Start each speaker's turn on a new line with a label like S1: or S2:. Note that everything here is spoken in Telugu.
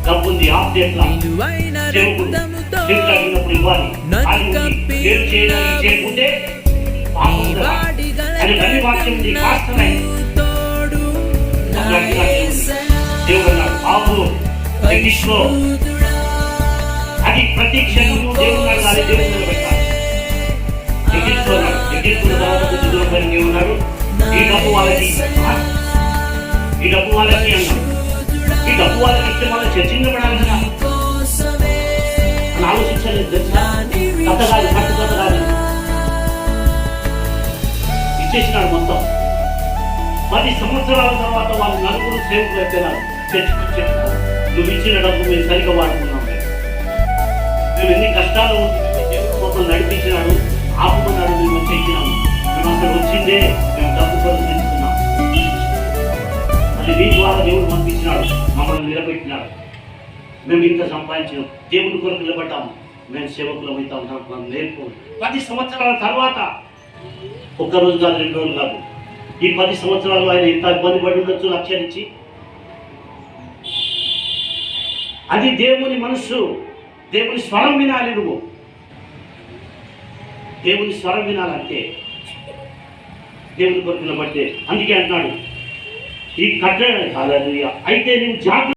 S1: డబ్బు ఉంది, ఆస్తి ఎట్లా అడిగినప్పుడు ఇవ్వాలి. దేవుడు చేయకుంటే పాపం కదా అని అన్ని వాక్యం ఉంది. కాస్తున్నాయి దేవుడు అన్నాడు బాబు తగ్గించుకో. అది ప్రతి క్షణం దేవుడు అడగాలి, దేవుడు నిలబెట్టాలి. తగ్గించుకున్నాడు, తగ్గించుకున్న తర్వాత కొంచెం దూరం పైన ఉన్నాడు. ఈ డబ్బు వాళ్ళకి అన్నాడు. ఈ డబ్బు వాళ్ళకి ఇస్తే వాళ్ళ చర్చించబడాలి కదా అని ఆలోచించలేదు. తెలుసా కథ కాదు ఇచ్చేసినాడు మొత్తం. 10 సంవత్సరాల తర్వాత వాళ్ళు నలుగురు సేవకులు ఎత్తినారు. చర్చకు నువ్వు ఇచ్చిన డబ్బు మేము సరిగ్గా వాడుకున్నాం, మేము ఎన్ని కష్టాలు మమ్మల్ని నడిపించినాడు, ఆపుకున్నాడు, మేము చెయ్యినాము, మేము అక్కడ వచ్చిందే మేము డబ్బు కొరకు తెలుసుకున్నాం. అది మీ ద్వారా దేవుడు పంపించినాడు, మమ్మల్ని నిలబెట్టినాడు, మేము ఇంత సంపాదించినాం, దేవుడి కొరకు నిలబడ్డాము, మేము సేవకులు అవుతాం. మనం నేర్చుకోండి. 10 సంవత్సరాల తర్వాత ఒక్కరోజు కాదు, 2 రోజులు కాదు, ఈ 10 సంవత్సరాలు ఆయన ఇంత ఇబ్బంది పడి ఉండొచ్చు లక్ష్యానికి. అది దేవుని మనస్సు, దేవుని స్వరం వినాలి. నువ్వు దేవుని స్వరం వినాలంటే దేవుని కొరకు నిలబడితే. అందుకే అంటున్నాడు ఈ కట్టడ అయితే నువ్వు జాగ్రత్త